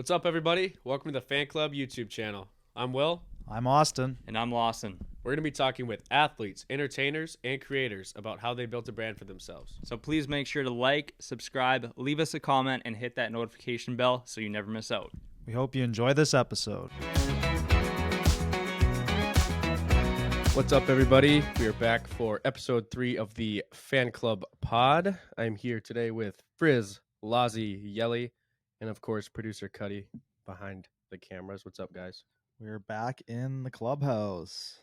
What's up, everybody? Welcome to the Fan Club YouTube channel. I'm Will. I'm Austin. And I'm Lawson. We're going to be talking with athletes, entertainers, and creators about how they built a brand for themselves. So please make sure to like, subscribe, leave us a comment, and hit that notification bell so you never miss out. We hope you enjoy this episode. What's up, everybody? We are back for episode 3 of the Fan Club pod. I'm here today with Frizz, Lozzie, Yelly, and of course, producer Cuddy behind the cameras. What's up, guys? We're back in the clubhouse.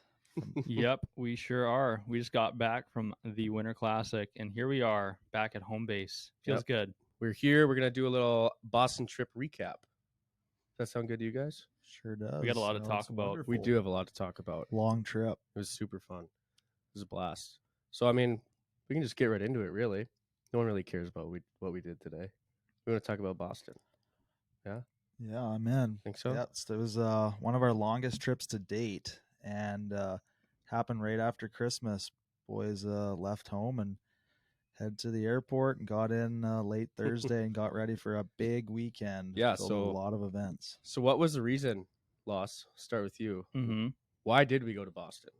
Yep, we sure are. We just got back from the Winter Classic, and here we are back at home base. Feels good. We're here. We're going to do a little Boston trip recap. Does that sound good to you guys? Sure does. We got a lot to No, talk it's about. wonderful. We do have a lot to talk about. Long trip. It was super fun. It was a blast. So, I mean, we can just get right into it, really. No one really cares about what we did today. We want to talk about Boston. Yeah, I'm in. Think so? Yeah, it was one of our longest trips to date, and happened right after Christmas. Boys left home and head to the airport and got in late Thursday and got ready for a big weekend. Yeah, filled so with a lot of events. So what was the reason, Loss? Start with you. Mm-hmm. Why did we go to Boston?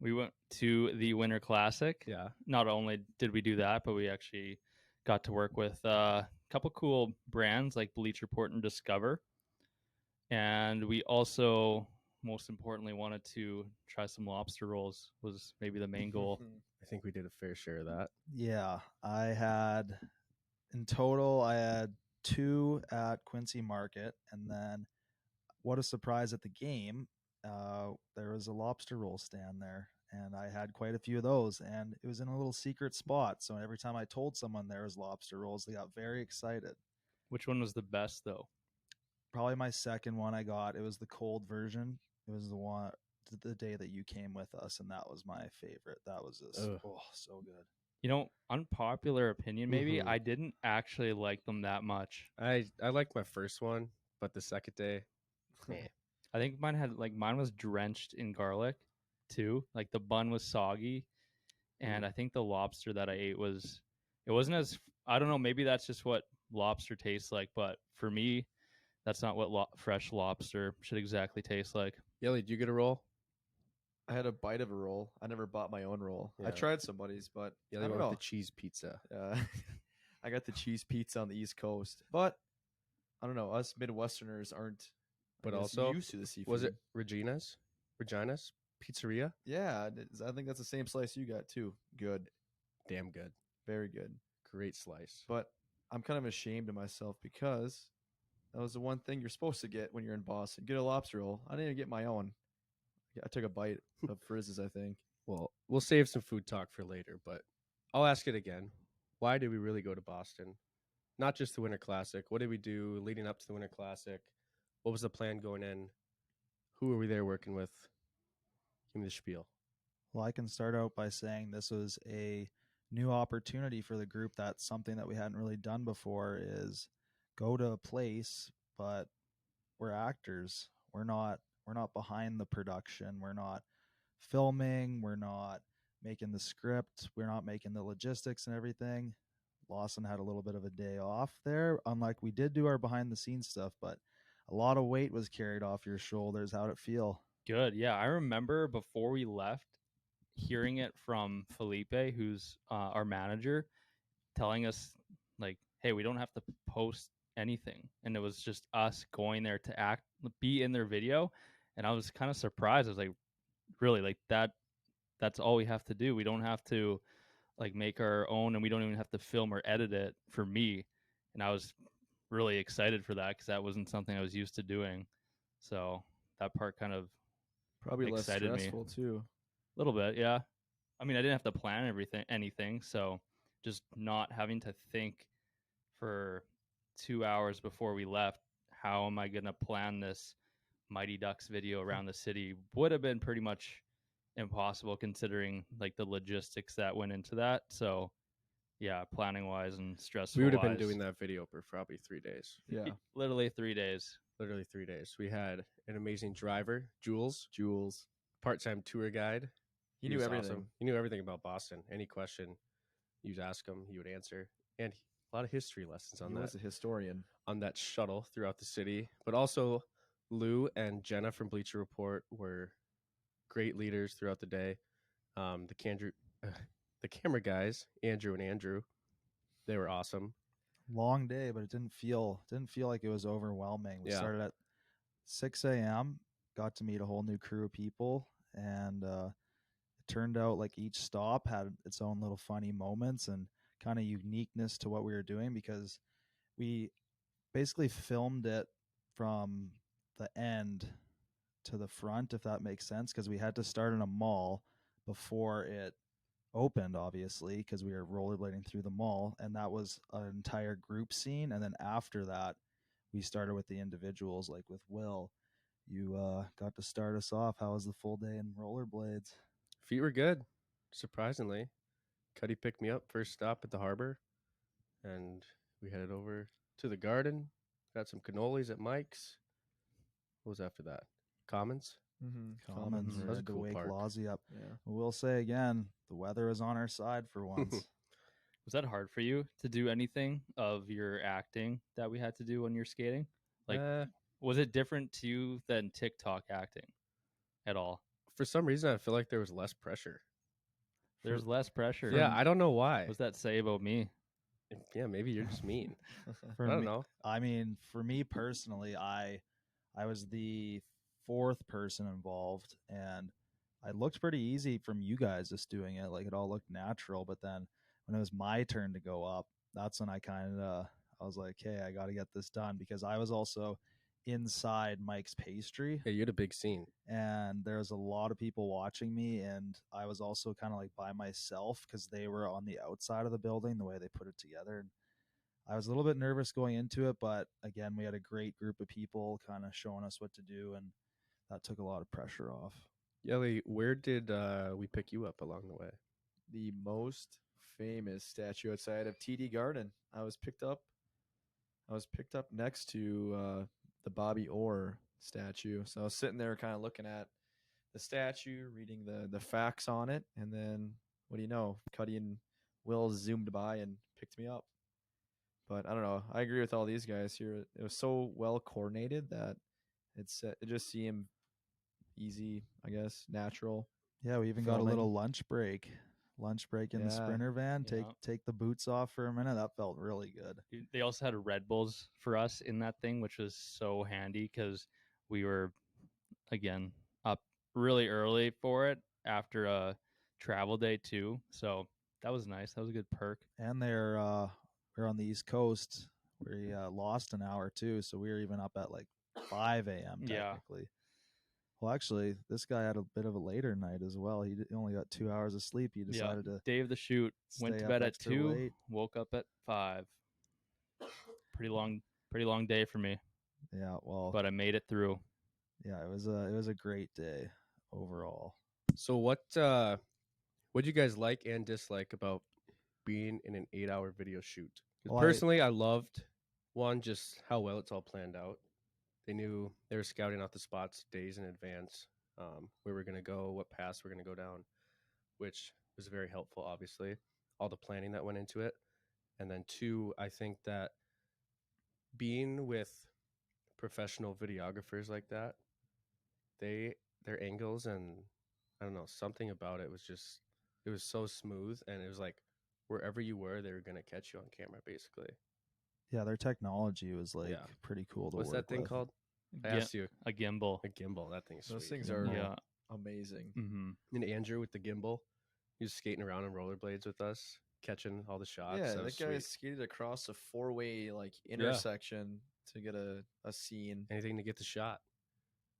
We went to the Winter Classic. Yeah. Not only did we do that, but we actually got to work with a couple cool brands like Bleacher, and Discover. And we also, most importantly, wanted to try some lobster rolls was maybe the main goal. I think we did a fair share of that. Yeah, in total, I had 2 at Quincy Market, and then what a surprise at the game. There was a lobster roll stand there, and I had quite a few of those, and it was in a little secret spot. So every time I told someone there was lobster rolls, they got very excited. Which one was the best, though? Probably my second one I got. It was the cold version. It was the day that you came with us, and that was my favorite. That was just so good. You know, unpopular opinion, maybe. Mhm. I didn't actually like them that much. I liked my first one, but the second day, meh. I think mine was drenched in garlic too. Like the bun was soggy, and I think the lobster that I ate it wasn't as, I don't know, maybe that's just what lobster tastes like, but for me, that's not what fresh lobster should exactly taste like. Yelly, did you get a roll? I had a bite of a roll. I never bought my own roll. Yeah. I tried somebody's, but Yelly I don't went know. with the cheese pizza. I got the cheese pizza on the East Coast, but I don't know. Us Midwesterners aren't, But I guess, also, used to the seafood. Was it Regina's Pizzeria? Yeah, I think that's the same slice you got too. Good, Damn good. very good. Great slice. But I'm kind of ashamed of myself because that was the one thing you're supposed to get when you're in Boston. Get a lobster roll. I didn't even get my own. Yeah, I took a bite of Frizz's, I think. Well, we'll save some food talk for later, but I'll ask it again. Why did we really go to Boston? Not just the Winter Classic. What did we do leading up to the Winter Classic? What was the plan going in? Who were we there working with? Give me the spiel. Well, I can start out by saying this was a new opportunity for the group. That's something that we hadn't really done before, is go to a place, but we're actors. We're not behind the production. We're not filming. We're not making the script. We're not making the logistics and everything. Lawson had a little bit of a day off there, unlike we did do our behind the scenes stuff, but a lot of weight was carried off your shoulders. How'd it feel? Good. Yeah. I remember before we left hearing it from Felipe, who's our manager, telling us, like, hey, we don't have to post anything. And it was just us going there to be in their video. And I was kind of surprised. I was like, really, like that's all we have to do. We don't have to like make our own, and we don't even have to film or edit it for me. And I was really excited for that because that wasn't something I was used to doing. So that part kind of Probably less excited me. stressful too. a little bit, yeah. I mean, I didn't have to plan anything, so just not having to think for 2 hours before we left, how am I going to plan this Mighty Ducks video around the city would have been pretty much impossible considering like the logistics that went into that. So yeah, planning wise and stressful. We would have been doing that video for probably 3 days. Yeah, Literally 3 days. Literally 3 days. We had an amazing driver, Jules, Jules. part-time tour guide. He knew was everything. awesome. He knew everything about Boston. Any question you'd ask him, he would answer. And a lot of history lessons on He that. was a historian. on that shuttle throughout the city. But also, Lou and Jenna from Bleacher Report were great leaders throughout the day. The camera guys, Andrew and Andrew, they were awesome. Long day, but it didn't feel like it was overwhelming. We Yeah. started at 6 a.m., got to meet a whole new crew of people, and it turned out like each stop had its own little funny moments and kind of uniqueness to what we were doing, because we basically filmed it from the end to the front, if that makes sense, because we had to start in a mall before it opened, obviously, because we were rollerblading through the mall, and that was an entire group scene. And then after that, we started with the individuals, like with Will. You got to start us off. How was the full day in rollerblades? Feet were good, surprisingly. Cuddy picked me up first stop at the harbor, and we headed over to the garden. Got some cannolis at Mike's. What was after that? Commons. Commons. That was a Had to cool wake park. Lozzie up. Yeah. We'll say again, the weather is on our side for once. Was that hard for you to do anything of your acting that we had to do when you're skating? Like, was it different to you than TikTok acting at all? For some reason, I feel like there was less pressure. There's less pressure. Yeah, I don't know why. What does that say about me? Yeah, maybe you're just mean. For I don't me, know. I mean, for me personally, I was the fourth person involved, and it looked pretty easy from you guys just doing it. Like, it all looked natural. But then when it was my turn to go up, that's when I was like, hey, I got to get this done, because I was also inside Mike's pastry. Yeah, you had a big scene. And there was a lot of people watching me, and I was also kind of like by myself because they were on the outside of the building, the way they put it together. And I was a little bit nervous going into it, but again, we had a great group of people kind of showing us what to do, and that took a lot of pressure off. Yelly, where did we pick you up along the way? The most famous statue outside of TD Garden. I was picked up next to the Bobby Orr statue. So I was sitting there kind of looking at the statue, reading the facts on it, and then what do you know? Cuddy and Will zoomed by and picked me up. But I don't know. I agree with all these guys here. It was so well coordinated that it just seemed easy, I guess, natural. Yeah, we even got a Filming. little lunch break in the Sprinter van. Take the boots off for a minute. That felt really good. Dude, they also had Red Bulls for us in that thing, which was so handy because we were, again, up really early for it after a travel day too. So that was nice. That was a good perk. And we're on the East Coast. We lost an hour too, so we were even up at like 5 a.m. technically. Well, actually, this guy had a bit of a later night as well. He only got 2 hours of sleep. He decided to day of the shoot. Went stay to up bed at extra 2, late. woke up at 5. Pretty long day for me. Yeah, well, But I made it through. yeah, it was a great day overall. So what'd you guys like and dislike about being in an 8-hour video shoot? 'Cause Well, personally, I loved just how well it's all planned out. They knew they were scouting out the spots days in advance, where we're going to go, what paths we're going to go down, which was very helpful, obviously, all the planning that went into it. And then 2, I think that being with professional videographers like that, their angles and I don't know, something about it was so smooth, and it was like wherever you were, they were going to catch you on camera, basically. Yeah, their technology was like Yeah. pretty cool to What's work that thing with. called? I Gi- asked you. a gimbal. A gimbal. That thing's Those sweet. things are Yeah. amazing. Mm-hmm. And Andrew with the gimbal, he was skating around on rollerblades with us, catching all the shots. Yeah, that that was guy sweet. skated across a 4-way intersection to get a scene. Anything to get the shot.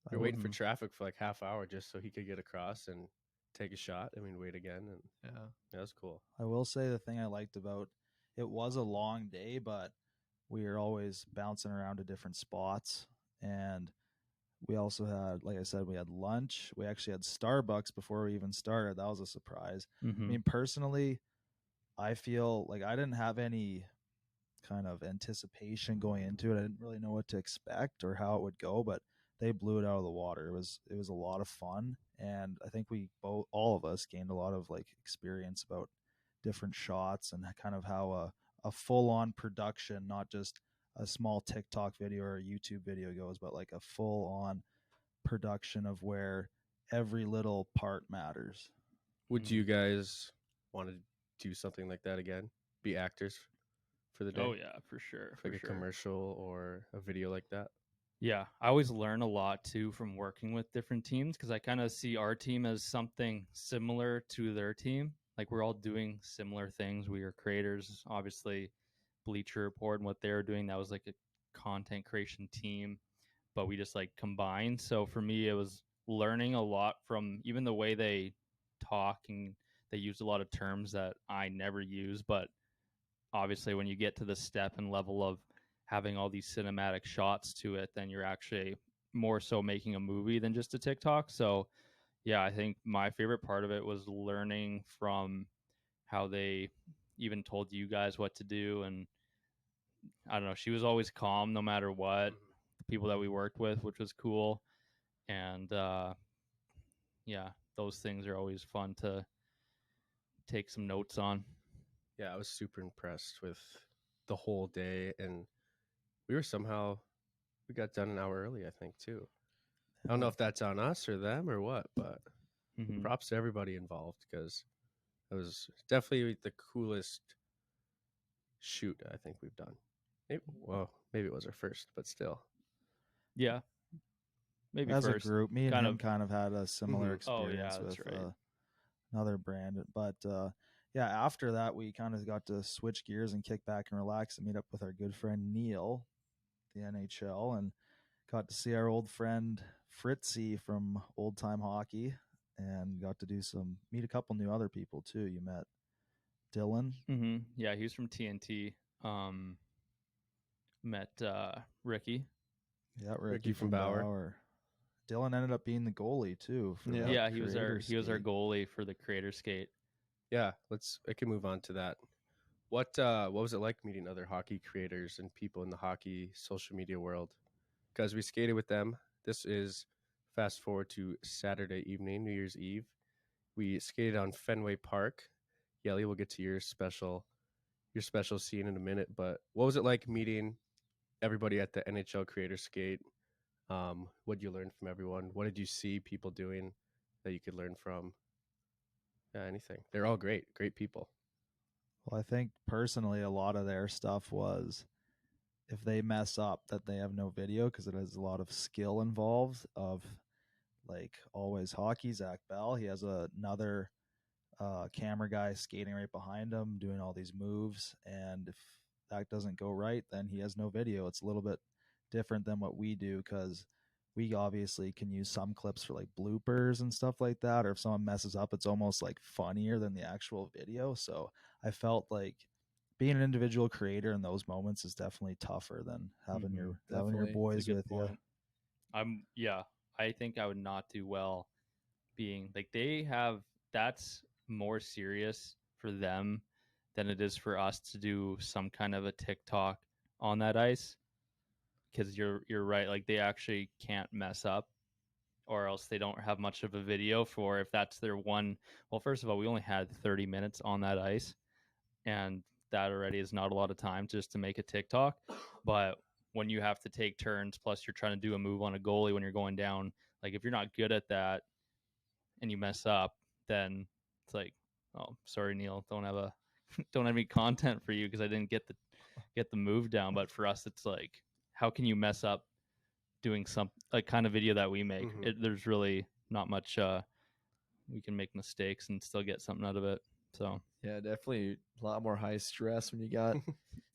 I We're waiting for wouldn't- traffic for like half hour just so he could get across and take a shot. And we'd wait again, and Yeah. that was cool. I will say the thing I liked about it was a long day, but we were always bouncing around to different spots. And we also had, like I said, we had lunch. We actually had Starbucks before we even started. That was a surprise. Mm-hmm. I mean, personally, I feel like I didn't have any kind of anticipation going into it. I didn't really know what to expect or how it would go, but they blew it out of the water. It was a lot of fun, and I think all of us gained a lot of like experience about different shots and kind of how a full-on production, not just a small TikTok video or a YouTube video goes, but like a full on production of where every little part matters. Would you guys want to do something like that again? Be actors for the day? Oh yeah, for sure. Like For a sure. commercial or a video like that? Yeah, I always learn a lot too from working with different teams because I kind of see our team as something similar to their team. Like we're all doing similar things. We are creators, obviously. Bleacher Report and what they were doing, that was like a content creation team, but we just like combined. So for me, it was learning a lot from even the way they talk, and they use a lot of terms that I never use. But obviously, when you get to the step and level of having all these cinematic shots to it, then you're actually more so making a movie than just a TikTok. So yeah, I think my favorite part of it was learning from how they even told you guys what to do. And I don't know, she was always calm no matter what. The people that we worked with, which was cool. And yeah, those things are always fun to take some notes on. Yeah, I was super impressed with the whole day, and we got done an hour early, I think, too. I don't know if that's on us or them or what, but Mhm. props to everybody involved because it was definitely the coolest shoot I think we've done. Maybe it was our first, but still. Yeah, maybe As first. a group, me and kind him of- kind of had a similar Mhm. Oh, yeah, experience that's with right. another brand. But yeah, after that, we kind of got to switch gears and kick back and relax and meet up with our good friend Neil, the NHL, and got to see our old friend Fritzy from Old Time Hockey, and got to meet a couple new other people too. You met Dylan. Yeah, he was from TNT. Met Ricky. Yeah, Ricky from Bauer. Dylan ended up being the goalie too. For Yeah. that Yeah, he was our creator skate. goalie for the creator skate. Yeah, I can move on to that. What was it like meeting other hockey creators and people in the hockey social media world? Because we skated with them. This is fast forward to Saturday evening, New Year's Eve. We skated on Fenway Park. Yelly, we'll get to your special scene in a minute. But what was it like meeting everybody at the NHL Creator Skate? What did you learn from everyone? What did you see people doing that you could learn from? Yeah, anything. They're all great people. Well, I think personally, a lot of their stuff was if they mess up, that they have no video because it has a lot of skill involved. Of like always hockey, Zach Bell, he has another camera guy skating right behind him, doing all these moves, and if that doesn't go right, then he has no video. It's a little bit different than what we do because we obviously can use some clips for like bloopers and stuff like that, or if someone messes up, it's almost like funnier than the actual video. So I felt like being an individual creator in those moments is definitely tougher than having your Definitely. boys with you. I think I would not do well being like they have. That's more serious for them than it is for us to do some kind of a TikTok on that ice. Because you're right, like they actually can't mess up, or else they don't have much of a video for if that's their one. Well, first of all, we only had 30 minutes on that ice, and that already is not a lot of time just to make a TikTok. But when you have to take turns, plus you're trying to do a move on a goalie when you're going down, like if you're not good at that and you mess up, then it's like, oh, sorry, Neil, don't have any content for you because I didn't get the move down. But for us, it's like, how can you mess up doing some like kind of video that we make? There's really not much. We can make mistakes and still get something out of it. So Yeah, definitely a lot more high stress when you got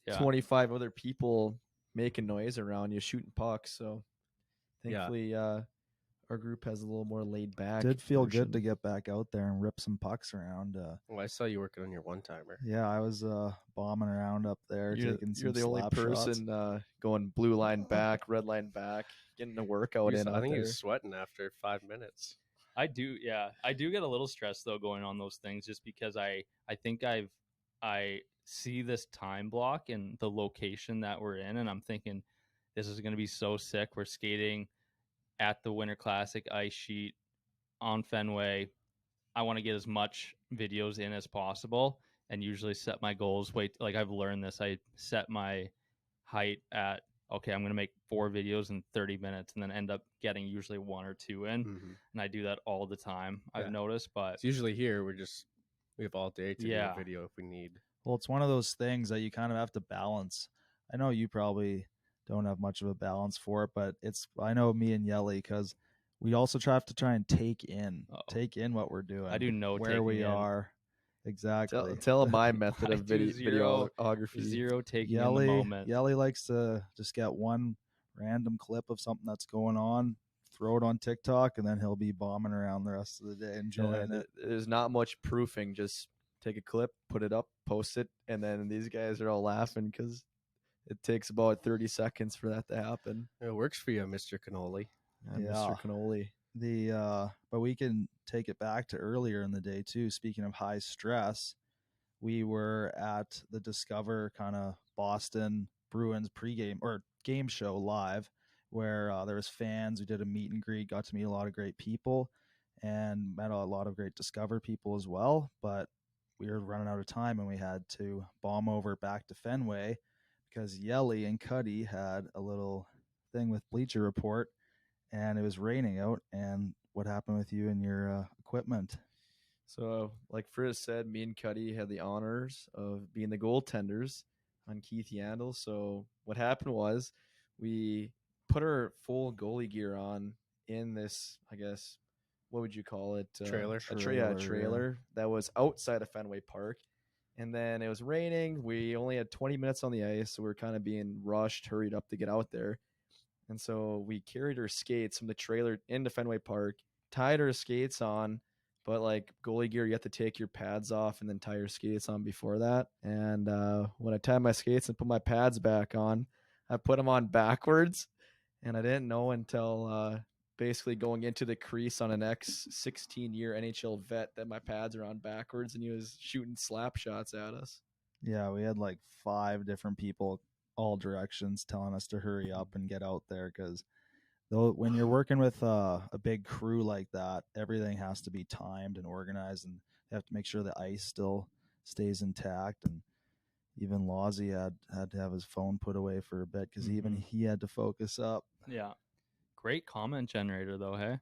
yeah. 25 other people making noise around you shooting pucks. So thankfully, our group has a little more laid back. Did feel good to get back out there and rip some pucks around. Well, I saw you working on your one-timer. Yeah, I was bombing around up there, taking some You're the only slap shots. person going blue line back, red line back, getting a workout in. I think he there. was sweating after 5 minutes. I do get a little stressed though going on those things just because I think I see this time block and the location that we're in, and I'm thinking this is going to be so sick. We're skating at the Winter Classic ice sheet on Fenway. I want to get as much videos in as possible and usually set my goals. Like I've learned this. I set my height at, okay, I'm going to make 4 videos in 30 minutes and then end up getting usually 1 or 2 in. Mhm. And I do that all the time, I've Yeah. noticed. But It's usually here we have all day to do Yeah. a video if we need. Well, it's one of those things that you kind of have to balance. I know you probably don't have much of a balance for it, but I know me and Yelly, because we also have to try and take in what we're doing. I do no where we taking in. are. Exactly. Tell them my method I of do videography. Zero taking in the Yelly moment. likes to just get one random clip of something that's going on, throw it on TikTok, and then he'll be bombing around the rest of the day enjoying it. There's not much proofing. Just take a clip, put it up, post it, and then these guys are all laughing because it takes about 30 seconds for that to happen. It works for you, Mr. Cannoli. Yeah. Mr. Cannoli. But we can take it back to earlier in the day too. Speaking of high stress, we were at the Discover kind of Boston Bruins pregame or game show live, where there was fans. We did a meet and greet, got to meet a lot of great people, and met a lot of great Discover people as well. But we were running out of time, and we had to bomb over back to Fenway because Yelly and Cuddy had a little thing with Bleacher Report, and it was raining out. And what happened with you and your equipment? So, like Frizz said, me and Cuddy had the honors of being the goaltenders on Keith Yandel. So, what happened was we put our full goalie gear on in this, I guess, what would you call it? Trailer. A trailer that was outside of Fenway Park. And then it was raining. We only had 20 minutes on the ice, so we were kind of being rushed, hurried up to get out there. And so we carried our skates from the trailer into Fenway Park, tied our skates on, but like goalie gear, you have to take your pads off and then tie your skates on before that. And when I tied my skates and put my pads back on, I put them on backwards. And I didn't know until basically going into the crease on an ex-16-year NHL vet that my pads are on backwards, and he was shooting slap shots at us. Yeah, we had like 5 different people all directions telling us to hurry up and get out there, because when you're working with a big crew like that, everything has to be timed and organized, and you have to make sure the ice still stays intact. And even Lawsy had to have his phone put away for a bit because even he had to focus up. Yeah. Great comment generator, though, hey?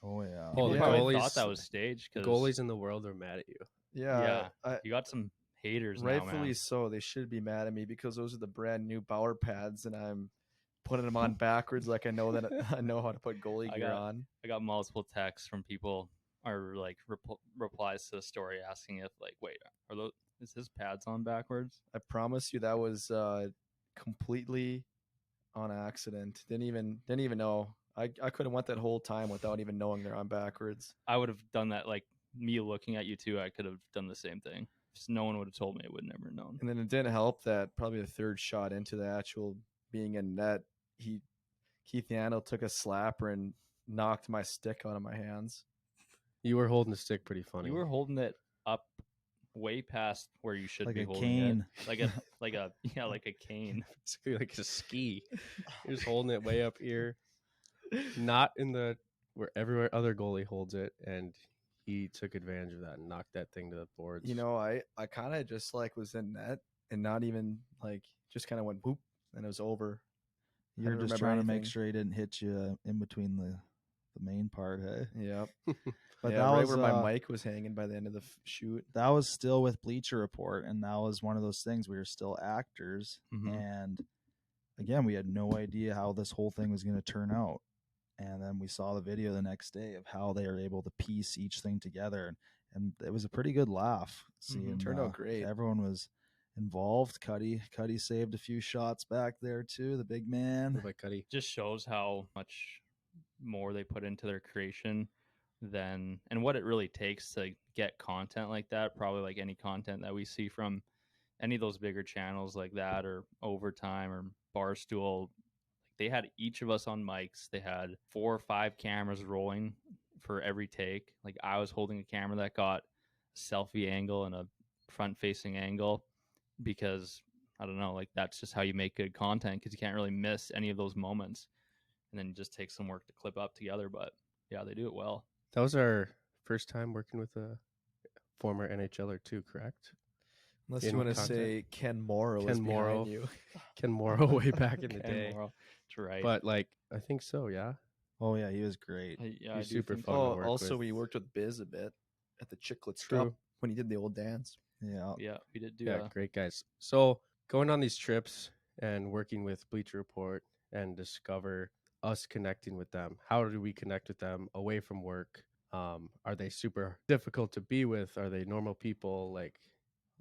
Oh, yeah. Oh, You the probably goalies- thought that was staged. Cause, Goalies in the world are mad at you. Yeah. you got some haters now, Rightfully man. so. They should be mad at me because those are the brand new Bauer pads, and I'm putting them on backwards like I know that I know how to put goalie gear on. I got multiple texts from people or like replies to the story asking if like, wait, is his pads on backwards? I promise you that was completely on accident. Didn't even know. I could have went that whole time without even knowing they're on backwards. I would have done that, like me looking at you too. I could have done the same thing. Just no one would have told me. I would never known. And then it didn't help that probably the third shot into the actual being in net, Keith Yandel took a slapper and knocked my stick out of my hands. You were holding the stick pretty funny. You were holding it up way past where you should Like be a holding cane. it. Like a cane. basically like a ski. You're just holding it way up here, not in the where everywhere other goalie holds it, and he took advantage of that and knocked that thing to the boards. You know, I kind of just like was in net and not even like just kind of went boop and it was over. You're don't just remember trying to make anything. sure he didn't hit you in between the main part, hey? Yep. But Yeah, that right was where my mic was hanging by the end of the shoot. that was still with Bleacher Report, and that was one of those things. We were still actors, and again, we had no idea how this whole thing was going to turn out. And then we saw the video the next day of how they were able to piece each thing together, and it was a pretty good laugh. Seeing Turned out great. Everyone was involved. Cuddy saved a few shots back there too. The big man. Like Cuddy. Just shows how much more they put into their creation than and what it really takes to get content like that. Probably like any content that we see from any of those bigger channels like that, or Overtime or Barstool. They had each of us on mics. They had 4 or 5 cameras rolling for every take. Like I was holding a camera that got a selfie angle and a front facing angle because I don't know, like that's just how you make good content, because you can't really miss any of those moments. And then it just takes some work to clip up together. But yeah, they do it well. That was our first time working with a former NHLer too, correct? Unless in you want to content. say Ken Morrow Ken is Morrow. behind you. Ken Morrow way back in the Ken day. Morrow. That's right. But like, I think so. Yeah. Oh yeah, he was great. Yeah, He's I do super think fun so. to Oh, work also with. we worked with Biz a bit at the Chicklets True. Cup when he did the old dance. Yeah. Yeah, we did do Yeah, a great guys. So going on these trips and working with Bleacher Report and Discover, us connecting with them. How do we connect with them away from work? Are they super difficult to be with? Are they normal people? Like,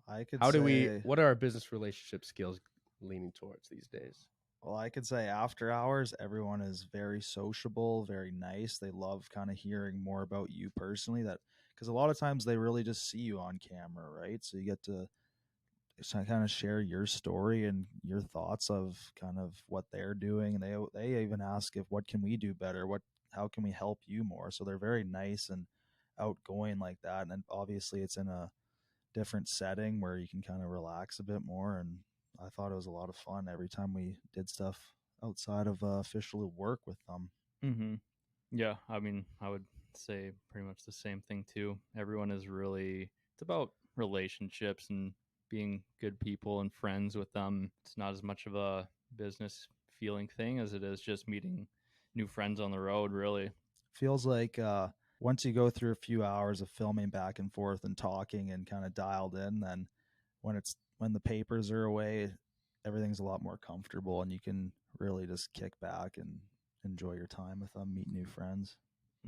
I could how do say, what are our business relationship skills leaning towards these days? well, I could say after hours, everyone is very sociable, very nice. They love kind of hearing more about you personally. That because a lot of times they really just see you on camera, right? So you get to kind of share your story and your thoughts of kind of what they're doing. And they even ask if what can we do better, how can we help you more. So they're very nice and outgoing like that. And then obviously it's in a different setting where you can kind of relax a bit more. And I thought it was a lot of fun every time we did stuff outside of official work with them. Mm-hmm. Yeah, I mean, I would say pretty much the same thing too. Everyone is really, it's about relationships and being good people and friends with them. It's not as much of a business feeling thing as it is just meeting new friends on the road, really. Feels like once you go through a few hours of filming back and forth and talking and kind of dialed in, then when the papers are away, everything's a lot more comfortable and you can really just kick back and enjoy your time with them, meet new friends.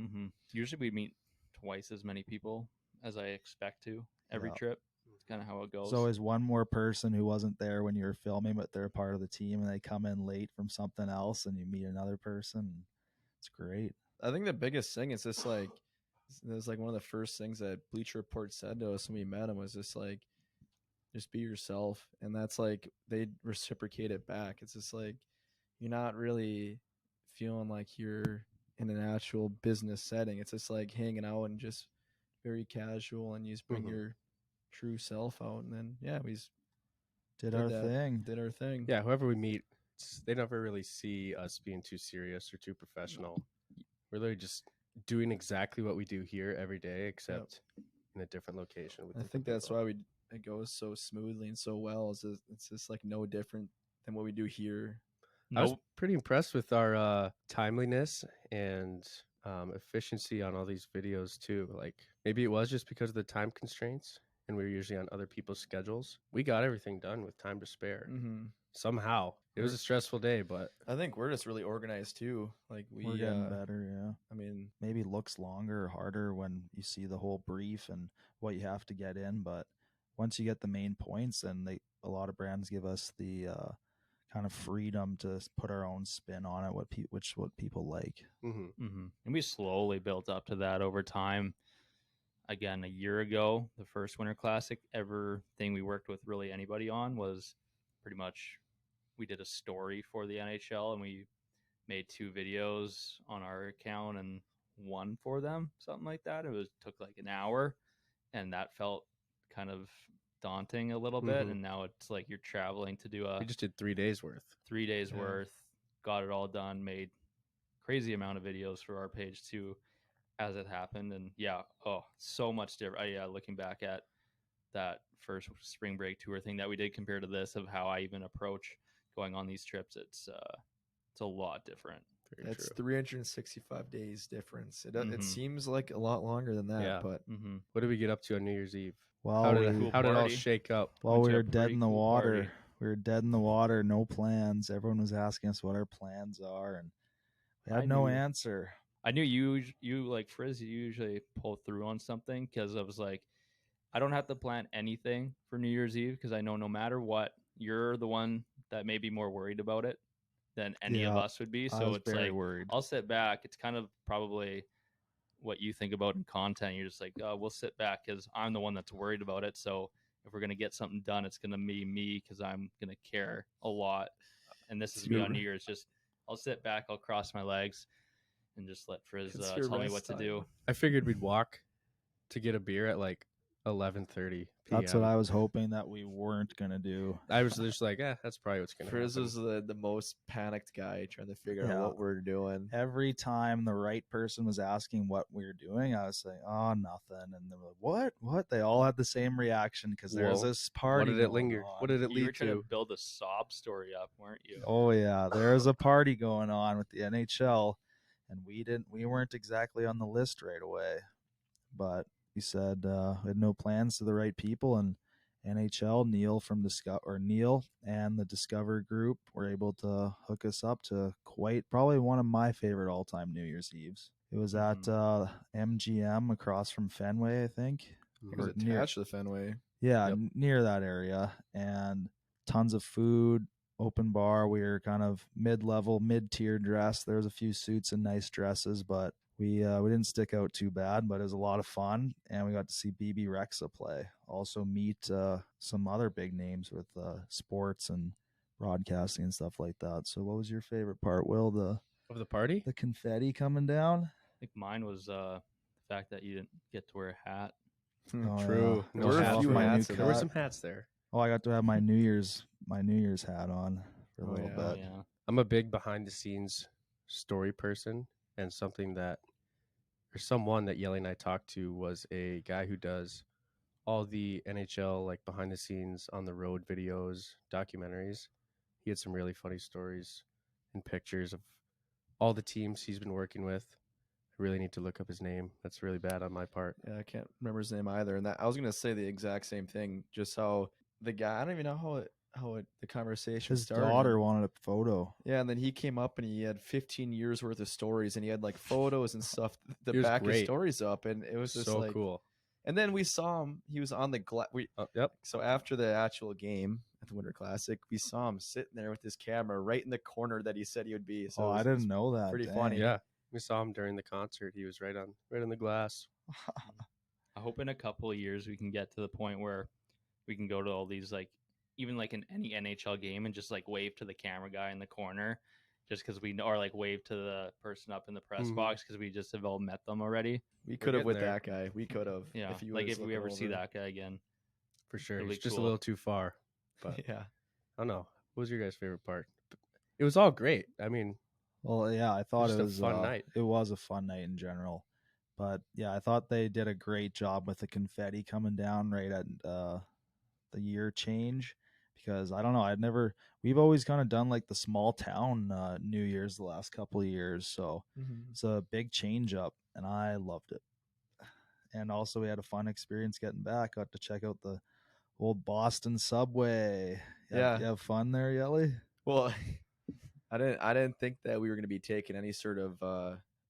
Mm-hmm. Usually we meet twice as many people as I expect to every Yeah. trip. It's kind of how it goes. There's always one more person who wasn't there when you were filming, but they're part of the team and they come in late from something else and you meet another person. It's great. I think the biggest thing is just like it was like one of the first things that Bleacher Report said to us when we met him was just like just be yourself, and that's like they reciprocate it back. It's just like you're not really feeling like you're in an actual business setting. It's just like hanging out and just very casual, and you just bring Mhm. your true self out, and then yeah, we just Did our that, thing. did our thing. Yeah, whoever we meet, they never really see us being too serious or too professional. We're literally just doing exactly what we do here every day, except in a different location. With I different think that's people. why it goes so smoothly and so well. It's just like no different than what we do here. I was Nope. pretty impressed with our timeliness and efficiency on all these videos too. Like maybe it was just because of the time constraints, and we were usually on other people's schedules. We got everything done with time to spare. Mm-hmm. Somehow it was a stressful day, but I think we're just really organized too. Like We're getting better, yeah. I mean, Maybe looks longer or harder when you see the whole brief and what you have to get in, but once you get the main points, then a lot of brands give us the kind of freedom to put our own spin on it, what people like. Mm-hmm. And we slowly built up to that over time. Again, a year ago, the first Winter Classic, everything we worked with really anybody on was pretty much we did a story for the NHL and we made 2 videos on our account and one for them, something like that. It took like an hour, and that felt kind of daunting a little bit. Mhm. And now it's like you're traveling to do we just did 3 days worth. 3 days Yeah. worth, got it all done, made crazy amount of videos for our page too as it happened. And yeah, so much different. Yeah, looking back at that first spring break tour thing that we did compared to this, of how I even approach going on these trips, it's a lot different. Very it's true. 365 days difference. It Mhm. seems like a lot longer than that, Yeah. but Mm-hmm. What did we get up to on New Year's Eve? While How we, did Cool it all party. shake up? while Went we to a were dead pretty in the cool water, party. we were dead in the water, no plans. Everyone was asking us what our plans are, and we had I no knew- answer. I knew you like Frizz, you usually pull through on something, because I was like, I don't have to plan anything for New Year's Eve because I know no matter what, you're the one that may be more worried about it than any of Yeah, us would be. I So was it's very like worried. I'll sit back. It's kind of probably what you think about in content. You're just like, oh, we'll sit back because I'm the one that's worried about it. So if we're gonna get something done, it's gonna be me because I'm gonna care a lot. And this is me on New Year's. Just I'll sit back, I'll cross my legs, and just let Frizz It's your tell me rest what to time. do. I figured we'd walk to get a beer at like 11:30 That's what p.m. I was hoping that we weren't gonna do. I was just like, that's probably what's gonna Frizz happen. was the most panicked guy trying to figure Yeah. out what we're doing. Every time the right person was asking what we were doing, I was saying, "Oh, nothing," and they were like, "What?" They all had the same reaction because there was Whoa. this party. What did it going linger? on. What did it You were lead trying to? to build a sob story up, weren't you? Oh yeah, there was a party going on with the NHL, and we weren't exactly on the list right away. But we said we had no plans to the right people, and NHL Neil and the Discover Group were able to hook us up to probably one of my favorite all-time New Year's Eves. It was at MGM across from Fenway, I think. It was or attached to the Fenway. Yeah, Yep. near that area, and tons of food, open bar. We were kind of mid-level, mid-tier dress. There was a few suits and nice dresses, but we didn't stick out too bad. But it was a lot of fun, and we got to see BB Rexa play. Also meet some other big names with sports and broadcasting and stuff like that. So, what was your favorite part, Will? Of the party? The confetti coming down. I think mine was the fact that you didn't get to wear a hat. Oh, True. yeah. No There were a hats. few My new hats There were cut. some hats there. Oh, I got to have my New Year's hat on for a Oh, little yeah. bit. Yeah. I'm a big behind the scenes story person, and someone that Yelly and I talked to was a guy who does all the NHL like behind the scenes on the road videos, documentaries. He had some really funny stories and pictures of all the teams he's been working with. I really need to look up his name. That's really bad on my part. Yeah, I can't remember his name either. And that I was gonna say the exact same thing. Just how the guy, I don't even know the conversation His started. daughter wanted a photo. Yeah, and then he came up and he had 15 years worth of stories, and he had like photos and stuff to He was back his great. stories up, and it was just So like cool. And then we saw him. He was on the Yep. So after the actual game at the Winter Classic, we saw him sitting there with his camera right in the corner that he said he would be. So I didn't know that. pretty Dang. funny. Yeah. We saw him during the concert. He was right on the glass. I hope in a couple of years we can get to the point where we can go to all these like even like in any NHL game and just like wave to the camera guy in the corner just because we or like wave to the person up in the press Mhm. box because we just have all met them already. We could have getting with there. that guy. We could have. Yeah, If you like was if we looking ever see over. that guy again. For sure. Really He's just a cool. little too far. But Yeah. I don't know. What was your guys' favorite part? It was all great. I mean, Well, yeah, I thought Just it a was fun night. It was a fun night in general, but yeah, I thought they did a great job with the confetti coming down right at the year change. Because I don't know, we've always kind of done like the small town New Year's the last couple of years, so it's a big change up, and I loved it. And also, we had a fun experience getting back. Got to check out the old Boston subway. Yeah. You have fun there, Yelly? Well, I didn't think that we were going to be taking any sort of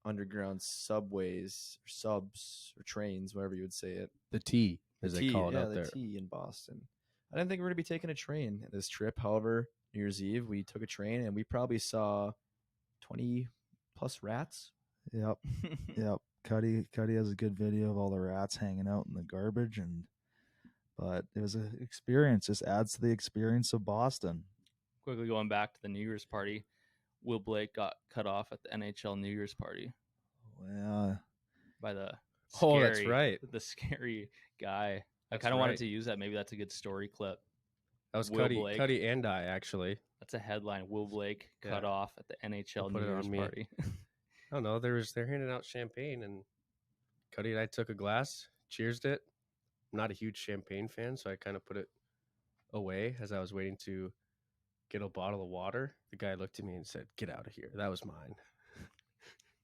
underground subways or subs or trains, whatever you would say it. the T, The as T, they call it yeah, out the there. T in Boston. I didn't think we were going to be taking a train this trip. However, New Year's Eve, we took a train and we probably saw 20 plus rats. Yep. Yep. Cuddy has a good video of all the rats hanging out in the garbage, but it was an experience. Just adds to the experience of Boston. Quickly going back to the New Year's party, Will Blake got cut off at the NHL New Year's party Yeah. by the Oh, that's scary- right. the scary guy. I That's kind of wanted right. to use that. Maybe that's a good story clip. That was Will Blake. Cuddy and I, actually. That's a headline. Will Blake Yeah. cut off at the NHL put New it on Year's me. party. I don't know. They're handing out champagne, and Cuddy and I took a glass, cheersed it. I'm not a huge champagne fan, so I kind of put it away as I was waiting to get a bottle of water. The guy looked at me and said, "Get out of here. That was mine."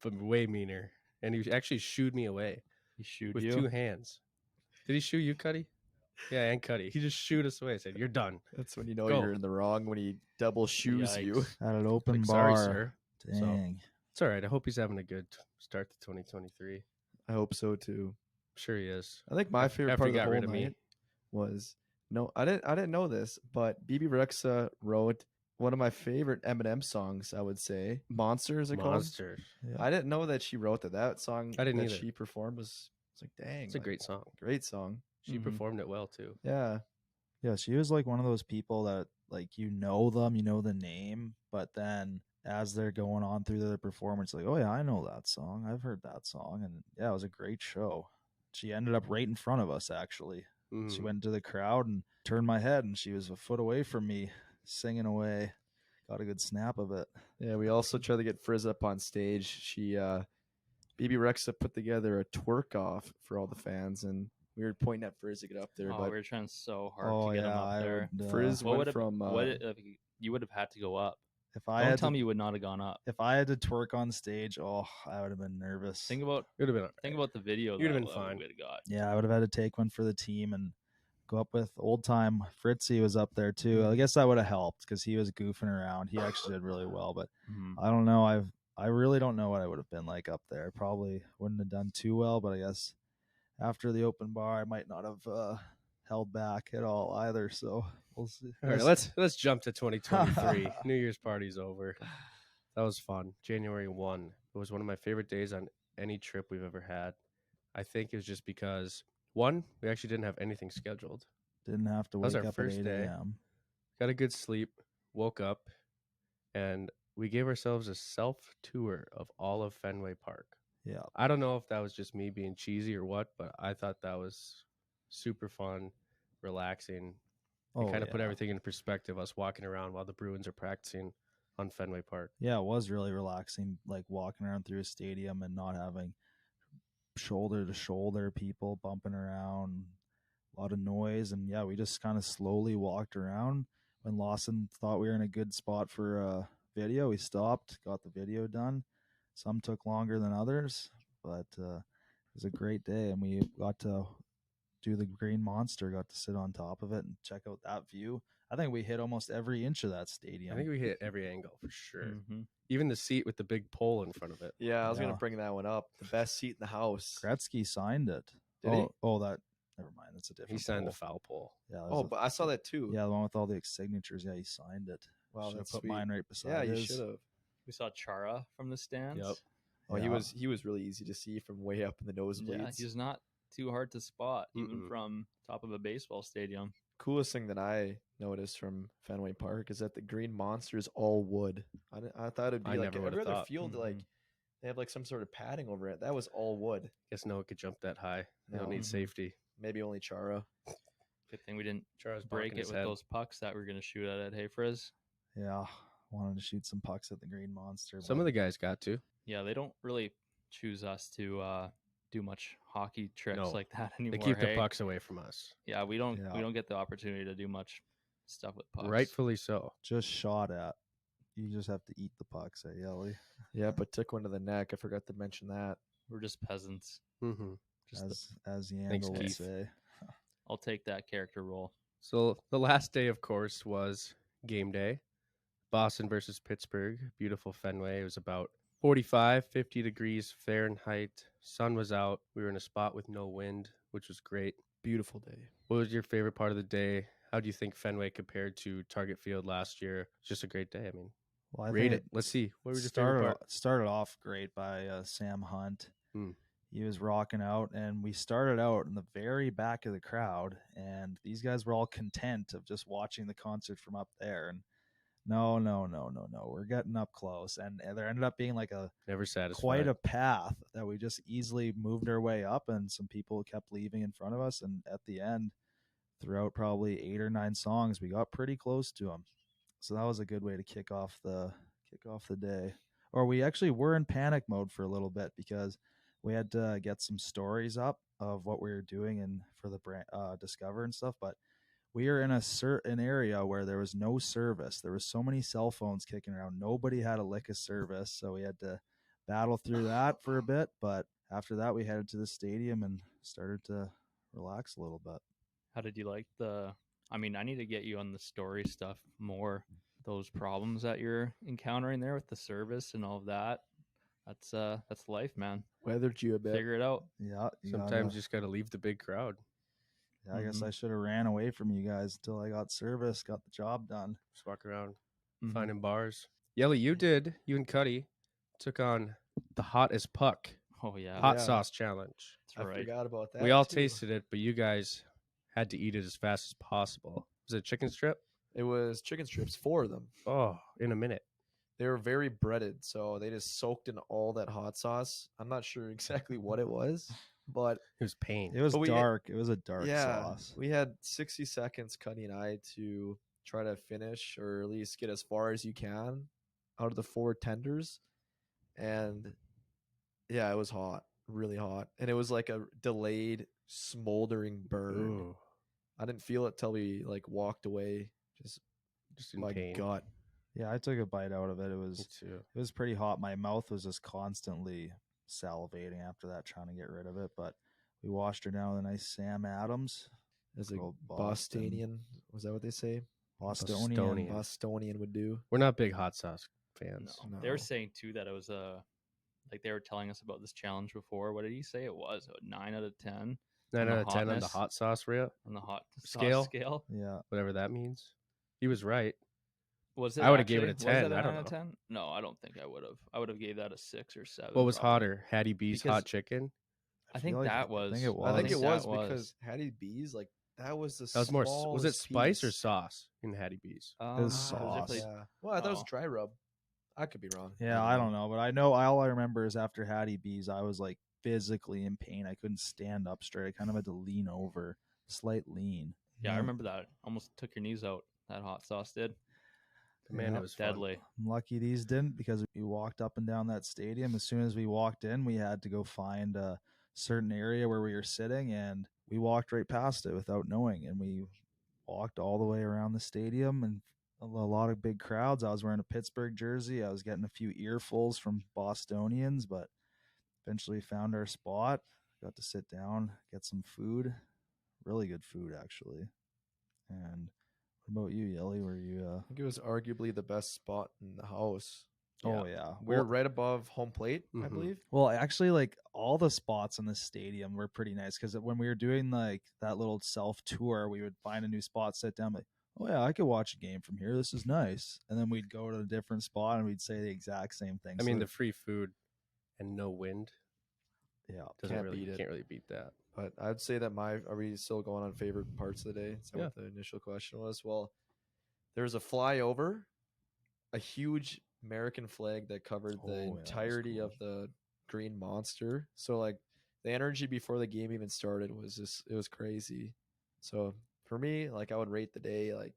But way meaner. And he actually shooed me away He shooed with you. 2 hands. Did he shoot you, Cuddy? Yeah, and Cuddy. He just shoot us away. Said, "You're done." That's when you know Go. you're in the wrong, when he double shoes you. Yikes. At an open Like, bar. sorry, sir. So- Dang. It's all right. I hope he's having a good start to 2023. I hope so too. I'm sure he is. I think my After- favorite after part he of the got whole rid of me. night was I didn't know this, but BB Rexa wrote one of my favorite Eminem songs. I would say "Monster" is it called? Monster. Yeah. I didn't know that she wrote that. That song I didn't that either. she performed was like, dang, It's a like, great song. great song. She Mhm. performed it well too. Yeah, Yeah, she was like one of those people that like you know them, you know the name, but then as they're going on through their performance, like, oh yeah, I know that song. I've heard that song. And yeah, it was a great show. she ended up right in front of us, actually. She Mhm. went into the crowd and turned my head, and she was a foot away from me, singing away. Got a good snap of it. Yeah, we also tried to get Frizz up on stage. She, BB Rexa put together a twerk off for all the fans, and we were pointing at Frizz to get up there. Oh, but we were trying so hard Oh to get him yeah, up I there. would. Frizz What went would have from you would have had to go up? If I Don't had tell to, me you would not have gone up. if I had to twerk on stage, I would have been nervous. Think about It would have been. think about the video. You'd have that been fine. we would have got. Yeah, I would have had to take one for the team and go up with old time Fritzy was up there too. I guess that would have helped because he was goofing around. He actually did really well, but I don't know. I really don't know what I would have been like up there. Probably wouldn't have done too well, but I guess after the open bar, I might not have held back at all either. So we'll see. All right, let's jump to 2023. New Year's party's over. That was fun. January 1. It was one of my favorite days on any trip we've ever had. I think it was just because, one, we actually didn't have anything scheduled. Didn't have to That was wake our up first at 8 day. a.m. Got a good sleep, woke up, and we gave ourselves a self-tour of all of Fenway Park. Yeah. I don't know if that was just me being cheesy or what, but I thought that was super fun, relaxing. It kind of put everything in perspective, us walking around while the Bruins are practicing on Fenway Park. Yeah, it was really relaxing, like walking around through a stadium and not having shoulder to shoulder people bumping around, a lot of noise. And yeah, we just kind of slowly walked around. When Lawson thought we were in a good spot for a video, we stopped, got the video done. Some took longer than others, but it was a great day. And we got to do the Green Monster, got to sit on top of it and check out that view. I think we hit almost every inch of that stadium. I think we hit every angle for sure. Mm-hmm. Even the seat with the big pole in front of it. Yeah, I was Yeah. gonna bring that one up. The best seat in the house. Gretzky signed it. Did he? That never mind. That's a different. He signed pole. the foul pole. Yeah. Oh, but I saw that too. Yeah, the one with all the signatures. Yeah, he signed it. Wow, Should have that's put sweet. mine right beside Yeah, you his. should have. We saw Chara from the stands. Yep. Oh, Yeah. he was really easy to see from way up in the nosebleeds. Yeah, he's not too hard to spot, even Mm-mm. from top of a baseball stadium. Coolest thing that I noticed from Fenway Park is that the Green Monster is all wood. I thought it'd be I like never would've every other thought. field, like they have like some sort of padding over it. That was all wood. Guess no one could jump that high. They don't No. need Mhm. safety. Maybe only Chara. Good thing we didn't Charles break it with those pucks that we were going to shoot at Hey Frizz. Yeah, wanted to shoot some pucks at the Green Monster. Some but of the guys got to. Yeah, they don't really choose us to do much hockey tricks No, like that anymore. They keep the hey? pucks away from us. Yeah, we don't Yeah. get the opportunity to do much stuff with pucks. Rightfully so. just shot at. You just have to eat the pucks, Yelly. Yeah, but took one to the neck. I forgot to mention that. We're just peasants. Mm-hmm. Just As Thanks, Yandel would Keith. say. I'll take that character role. So the last day, of course, was game day. Boston versus Pittsburgh. Beautiful Fenway. It was about 45, 50 degrees Fahrenheit. Sun was out. We were in a spot with no wind, which was great. Beautiful day. What was your favorite part of the day? How do you think Fenway compared to Target Field last year? Just a great day. I mean, Well, I rate think it. Let's see. What was your favorite part? started off great by Sam Hunt. Hmm. He was rocking out, and we started out in the very back of the crowd, and these guys were all content of just watching the concert from up there. And no, we're getting up close, and there ended up being like Never satisfied. quite a path that we just easily moved our way up, and some people kept leaving in front of us, and at the end, throughout probably 8 or 9 songs, we got pretty close to them. So that was a good way to kick off the day. Or we actually were in panic mode for a little bit because we had to get some stories up of what we were doing and for the brand Discover and stuff. But we are in a certain area where there was no service. There was so many cell phones kicking around. Nobody had a lick of service, so we had to battle through that for a bit. But after that, we headed to the stadium and started to relax a little bit. How did you like I need to get you on the story stuff more. Those problems that you're encountering there with the service and all of that. That's life, man. Weathered you a bit. Figure it out. Yeah, Sometimes you just got to leave the big crowd. Yeah, I guess I should have ran away from you guys until I got service, got the job done. Just walk around, Mhm. finding bars. Yelly, you and Cuddy took on the hot as puck Oh yeah, hot Yeah. sauce challenge. that's I right. forgot about that. We all too. tasted it, but you guys had to eat it as fast as possible. Was it chicken strip? It was chicken strips, 4 of them. Oh, in a minute. They were very breaded, so they just soaked in all that hot sauce. I'm not sure exactly what it was, But It was pain. It was But we- dark. It was a dark yeah, sauce. we had 60 seconds, Cuddy and I, to try to finish or at least get as far as you can out of the 4 tenders. And yeah, it was hot, really hot. And it was like a delayed smoldering burn. Ooh, I didn't feel it till we like walked away. Just just in my pain. gut. Yeah, I took a bite out of it. It Me was too. pretty hot. My mouth was just constantly salivating after that, trying to get rid of it. But we washed her down with a nice Sam Adams. As a Good old Bostonian, was that what they say? Bostonian. Bostonian. Bostonian would do. We're not big hot sauce fans. No. They were No. saying too that it was like they were telling us about this challenge before. What did he say it was? A 9 out of 10 9 the out of 10 on the hotness. hot sauce rate, on the hot Scale? sauce scale. Yeah. whatever that means. He was right. Was it? I would've gave it a actually? Was 10, it a I don't 9 out of know. 10? No, I don't think I would have. I would have gave that a 6 or 7. What was probably. hotter, Hattie B's Because- hot chicken? I feel think like- that was. I think it was. I think it was that because Hattie B's like that was the That was more. Was it smallest spice or piece. sauce in Hattie B's? was it sauce. definitely- Yeah. Well, I thought it was Oh. dry rub. I could be wrong. Yeah, I don't know, but I know all I remember is after Hattie B's, I was like physically in pain. I couldn't stand up straight. I kind of had to lean over, slight lean. Yeah, I remember that. Almost took your knees out. That hot sauce did. Man, Yeah. it was fun. Deadly. I'm lucky these didn't because we walked up and down that stadium. As soon as we walked in, we had to go find a certain area where we were sitting, and we walked right past it without knowing. And we walked all the way around the stadium and a lot of big crowds. I was wearing a Pittsburgh jersey. I was getting a few earfuls from Bostonians, but eventually found our spot. Got to sit down, get some food. Really good food, actually. And what about you, Yelly? Were you? I think it was arguably the best spot in the house. Oh yeah, We're right above home plate, I Mhm. believe. Well, actually, like all the spots in the stadium were pretty nice because when we were doing like that little self tour, we would find a new spot, sit down, like, oh yeah, I could watch a game from here. This is nice, and then we'd go to a different spot and we'd say the exact same thing. I mean, So, the free food and no wind yeah, doesn't Can't really beat it. can't really beat that. But I'd say that are we still going on favorite parts of the day? Is that Yeah. what the initial question was? Well, there's a flyover, a huge American flag that covered Oh, the yeah, that was entirety cool. of the green monster. So like the energy before the game even started was just it was crazy. So for me, like I would rate the day like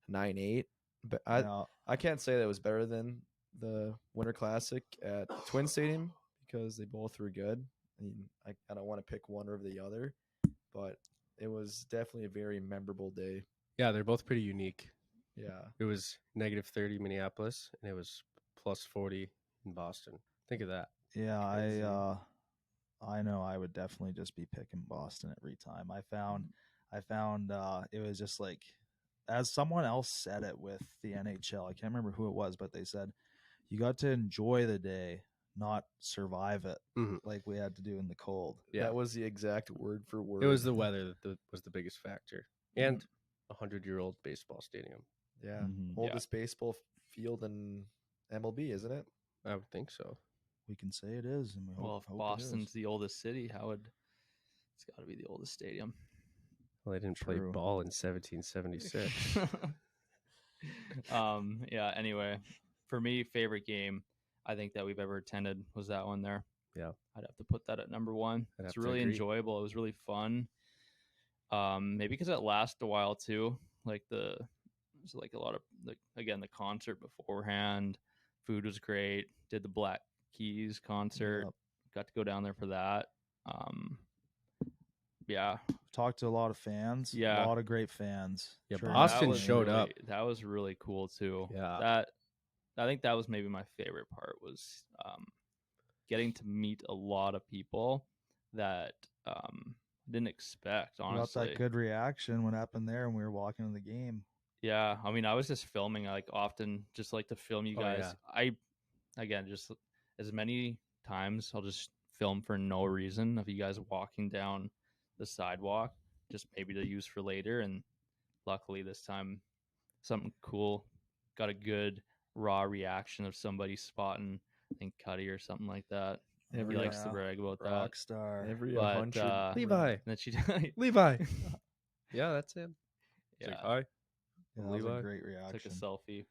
9-8. But yeah, I can't say that it was better than the Winter Classic at Twin Stadium because they both were good. I mean, I don't want to pick one over the other, but it was definitely a very memorable day. Yeah, they're both pretty unique. Yeah. It was -30 Minneapolis and it was +40 in Boston. Think of that. yeah. Crazy. I know I would definitely just be picking Boston every time. I found it was just like, as someone else said it with the NHL. I can't remember who it was, but they said you got to enjoy the day, not survive it, Mhm. like we had to do in the cold. Yeah, That was the exact word for word. it was the weather that was the biggest factor, and a 100-year-old baseball stadium. Yeah. Mhm. Oldest baseball field in MLB, isn't it? I would think so. We can say it is, and we Well, hope, if hope it Boston's is. the oldest city, it's got to be the oldest stadium. Well, they didn't play True. ball in 1776. Yeah, anyway, for me, favorite game I think that we've ever attended was that one there. Yeah. I'd have to put that at number 1. I'd It's have to really agree. enjoyable. It was really fun. Maybe because it lasted a while too. Like there's like a lot of again the concert beforehand. Food was great. Did the Black Keys concert. Yep. Got to go down there for that. Yeah, Talked to a lot of fans. Yeah. A lot of great fans. Yeah, Sure Boston enough, showed up. That was really cool too. Yeah. I think that was maybe my favorite part was getting to meet a lot of people that didn't expect. We got Honestly, that good reaction. What happened there when we were walking to the game? yeah. I mean, I was just filming. I often just like to film you Oh, guys. Again, just as many times I'll just film for no reason of you guys walking down the sidewalk, just maybe to use for later. And luckily this time, something cool. Got a good raw reaction of somebody spotting, I think Cuddy or something like that. Every He likes to Yeah. brag about that. Rock star. Every But, 100 Levi. And then she, Levi. Yeah, that's him. He's yeah, like, hi. Yeah, that was Levi. a great took a reaction. selfie.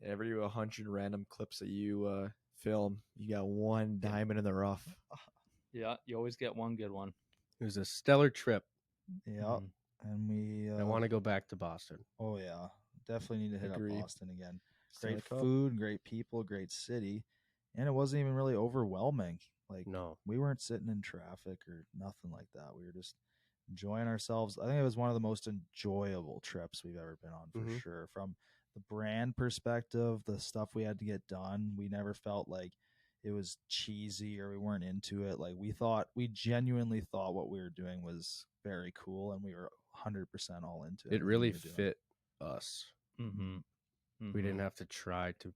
every 100 random clips that you film, you got one diamond in the rough. Yeah, you always get one good one. It was a stellar trip. Yeah, Mhm. and we. I want to go back to Boston. Oh yeah, definitely need to hit Agree. up Boston again. Stanley Great Cup. food, great people, great city, and it wasn't even really overwhelming. Like No. we weren't sitting in traffic or nothing like that. We were just enjoying ourselves. I think it was one of the most enjoyable trips we've ever been on for Mhm. sure. From the brand perspective, the stuff we had to get done, we never felt like it was cheesy or we weren't into it. Like we genuinely thought what we were doing was very cool, and we were 100% all into It everything really we were doing. fit us. Mm-hmm. We didn't have to try to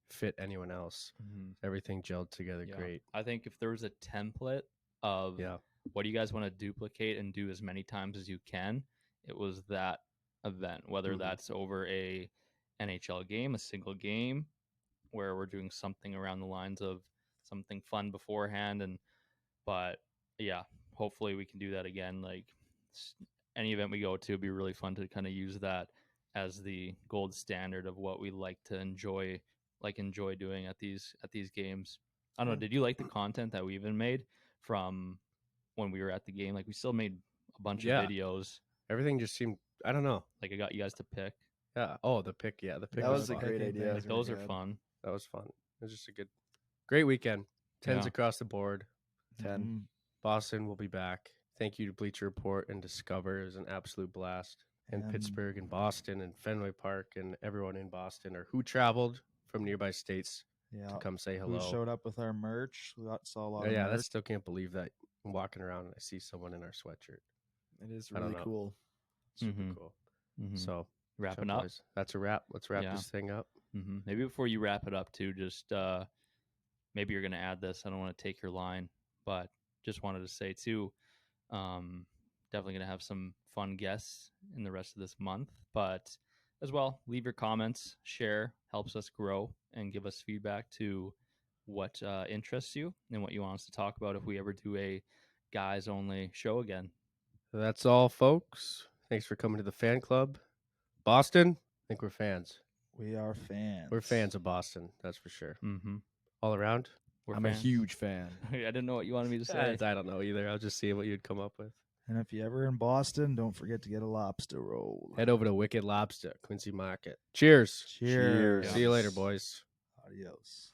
fit anyone else. Mm-hmm. Everything gelled together Yeah. great. I think if there was a template of Yeah. what do you guys want to duplicate and do as many times as you can, it was that event. Whether Mhm. that's over a NHL game, a single game, where we're doing something around the lines of something fun beforehand, but yeah, hopefully we can do that again. Like any event we go to, it'd be really fun to kind of use that as the gold standard of what we like to enjoy doing at these games. I don't know. Did you like the content that we even made from when we were at the game? Like we still made a bunch Yeah. of videos. Everything just seemed, I don't know. Like I got you guys to pick. Yeah. Oh, the pick. Yeah. The pick That was a fun. great Picking idea. things Like were those are good. fun. That was fun. It was just a great weekend. 10s Yeah. across the board. 10. Mhm. Boston will be back. Thank you to Bleacher Report and Discover. It was an absolute blast. And Pittsburgh and Boston and Fenway Park and everyone in Boston or who traveled from nearby states Yeah. to come say Who hello. showed up with our merch? We saw a lot Oh, of yeah, I merch. still can't believe that I'm walking around and I see someone in our sweatshirt. It is I don't really know. cool. Super Mhm. cool. Mm-hmm. So Wrapping so up. boys, that's a wrap. Let's wrap Yeah. this thing up. Mm-hmm. Maybe before you wrap it up, too, just maybe you're going to add this. I don't want to take your line, but just wanted to say, too, definitely going to have some fun guests in the rest of this month. But as well, leave your comments, share, helps us grow, and give us feedback to what interests you and what you want us to talk about if we ever do a guys only show again. So that's all, folks. Thanks for coming to the fan club. Boston, I think we're fans. We are fans. We're fans of Boston, that's for sure. Mm-hmm. All around. We're I'm fans. a huge fan. I didn't know what you wanted me to say. I don't know either. I was just seeing what you'd come up with. And if you're ever in Boston, don't forget to get a lobster roll. Head over to Wicked Lobster, Quincy Market. Cheers. Cheers. See you later, boys. Adios.